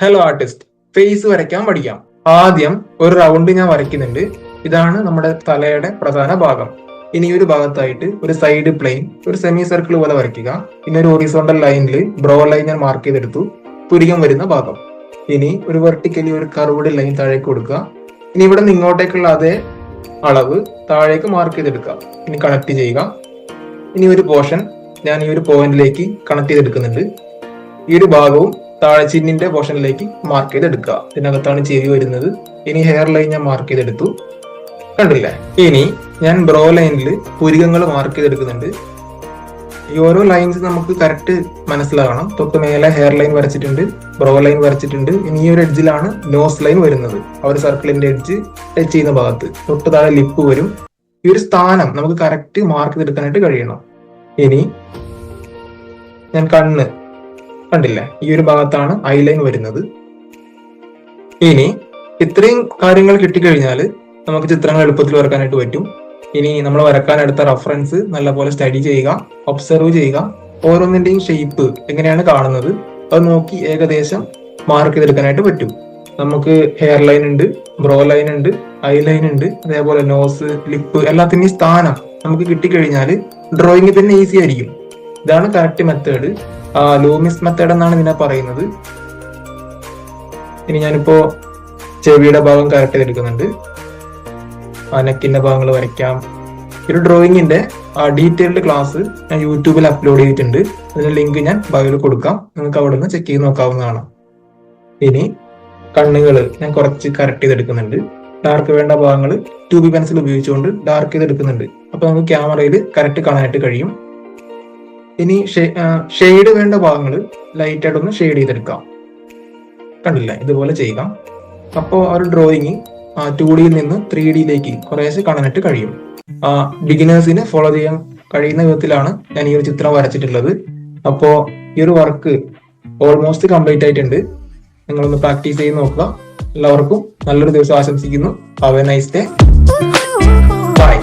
Hello artist, face വരയ്ക്കാൻ പഠിക്കാം. ആദ്യം ഒരു റൗണ്ട് ഞാൻ വരയ്ക്കുന്നുണ്ട്. ഇതാണ് നമ്മുടെ തലയുടെ പ്രധാന ഭാഗം. ഇനി ഒരു ഭാഗത്തായിട്ട് ഒരു സൈഡ് പ്ലെയിൻ, ഒരു സെമി സർക്കിൾ പോലെ വരയ്ക്കുക. പിന്നെ ഒരു ഹൊറിസോണ്ടൽ ലൈനിൽ ബ്രോ ലൈൻ ഞാൻ മാർക്ക് ചെയ്തെടുത്തു, പുരികം വരുന്ന ഭാഗം. ഇനി ഒരു വെർട്ടിക്കലി ഒരു കർവ്ഡ് ലൈൻ താഴേക്ക് കൊടുക്കുക. ഇനി ഇവിടെ നിന്ന് ഇങ്ങോട്ടേക്കുള്ള അതേ അളവ് താഴേക്ക് മാർക്ക് ചെയ്തെടുക്കുക. ഇനി കണക്ട് ചെയ്യുക. ഇനി ഒരു പോർഷൻ ഞാൻ ഈ ഒരു പോയിന്റിലേക്ക് കണക്ട് ചെയ്തെടുക്കുന്നുണ്ട്. ഈ ഒരു ഭാഗവും താഴെ ചിന്നിന്റെ പോർഷനിലേക്ക് മാർക്ക് ചെയ്തെടുക്കുക. ഇതിനകത്താണ് ചെവി വരുന്നത്. ഇനി ഹെയർ ലൈൻ ഞാൻ മാർക്ക് ചെയ്തെടുത്തു, കണ്ടില്ലേ? ഇനി ഞാൻ ബ്രോ ലൈനിൽ പുരികങ്ങൾ മാർക്ക് ചെയ്തെടുക്കുന്നുണ്ട്. ഈ ഓരോ ലൈൻസ് നമുക്ക് കറക്റ്റ് മനസ്സിലാകണം. തൊട്ട് മേലെ ഹെയർ ലൈൻ വരച്ചിട്ടുണ്ട്, ബ്രോ ലൈൻ വരച്ചിട്ടുണ്ട്. ഇനി ഈ ഒരു എഡ്ജിലാണ് നോസ് ലൈൻ വരുന്നത്. ആ ഒരു സർക്കിളിന്റെ എഡ്ജ് ടച്ച് ചെയ്യുന്ന ഭാഗത്ത് തൊട്ട് താഴെ ലിപ്പ് വരും. ഈ ഒരു സ്ഥാനം നമുക്ക് കറക്റ്റ് മാർക്ക് ചെയ്തെടുക്കാനായിട്ട് കഴിയണം. ഇനി ഞാൻ കണ്ണ്, കണ്ടില്ലേ? ഈ ഒരു ഭാഗത്താണ് ഐലൈൻ വരുന്നത്. ഇനി ഇത്രയും കാര്യങ്ങൾ കിട്ടിക്കഴിഞ്ഞാൽ നമുക്ക് ചിത്രങ്ങൾ എളുപ്പത്തിൽ വരക്കാനായിട്ട് പറ്റും. ഇനി നമ്മൾ വരക്കാൻ എടുത്ത റഫറൻസ് നല്ലപോലെ സ്റ്റഡി ചെയ്യുക, ഒബ്സർവ് ചെയ്യുക. ഓരോന്നിന്റെയും ഷേപ്പ് എങ്ങനെയാണ് കാണുന്നത് അത് നോക്കി ഏകദേശം മാർക്ക് ചെയ്തെടുക്കാനായിട്ട് പറ്റും. നമുക്ക് ഹെയർ ലൈൻ ഉണ്ട്, ബ്രോ ലൈൻ ഉണ്ട്, ഐ ലൈൻ ഉണ്ട്, അതേപോലെ നോസ്, ലിപ്പ്, എല്ലാത്തിന്റെയും സ്ഥാനം നമുക്ക് കിട്ടിക്കഴിഞ്ഞാൽ ഡ്രോയിങ് തന്നെ ഈസി ആയിരിക്കും. ഇതാണ് കറക്റ്റ് മെത്തേഡ്. ലൂമിസ് മെത്തേഡ് എന്നാണ് ഇതിനെ പറയുന്നത്. ഇനി ഞാനിപ്പോ ചെവിയുടെ ഭാഗം കറക്റ്റ് ചെയ്തെടുക്കുന്നുണ്ട്. നെക്കിന്റെ ഭാഗങ്ങൾ വരയ്ക്കാം. ഒരു ഡ്രോയിങ്ങിന്റെ ഡീറ്റെയിൽഡ് ക്ലാസ് ഞാൻ യൂട്യൂബിൽ അപ്ലോഡ് ചെയ്തിട്ടുണ്ട്. അതിന്റെ ലിങ്ക് ഞാൻ ബയോയിൽ കൊടുക്കാം, നിങ്ങൾക്ക് അവിടെ നിന്ന് ചെക്ക് ചെയ്ത് നോക്കാവുന്നതാണ്. ഇനി കണ്ണുകൾ ഞാൻ കുറച്ച് കറക്റ്റ് ചെയ്തെടുക്കുന്നുണ്ട്. ഡാർക്ക് വേണ്ട ഭാഗങ്ങൾ 2B പെൻസിൽ ഉപയോഗിച്ചുകൊണ്ട് ഡാർക്ക് ചെയ്തെടുക്കുന്നുണ്ട്. അപ്പൊ നമുക്ക് ക്യാമറയിൽ കറക്റ്റ് കാണാനായിട്ട് കഴിയും. ഇനി ഷെയ്ഡ് വേണ്ട ഭാഗങ്ങൾ ലൈറ്റ് ആയിട്ട് ഒന്ന് ഷെയ്ഡ് ചെയ്തെടുക്കാം. കണ്ടില്ല? ഇതുപോലെ ചെയ്യുക. അപ്പോൾ ആ ഒരു ഡ്രോയിങ് 2Dയിൽ നിന്ന് 3Dയിലേക്ക് കുറേശ്ശെ കാണാനായിട്ട് കഴിയും. ബിഗിനേഴ്സിന് ഫോളോ ചെയ്യാൻ കഴിയുന്ന വിധത്തിലാണ് ഞാൻ ഈ ഒരു ചിത്രം വരച്ചിട്ടുള്ളത്. അപ്പോൾ ഈ ഒരു വർക്ക് ഓൾമോസ്റ്റ് കംപ്ലീറ്റ് ആയിട്ടുണ്ട്. നിങ്ങളൊന്ന് പ്രാക്ടീസ് ചെയ്ത് നോക്കുക. എല്ലാവർക്കും നല്ലൊരു ദിവസം ആശംസിക്കുന്നു. Have a nice day. By.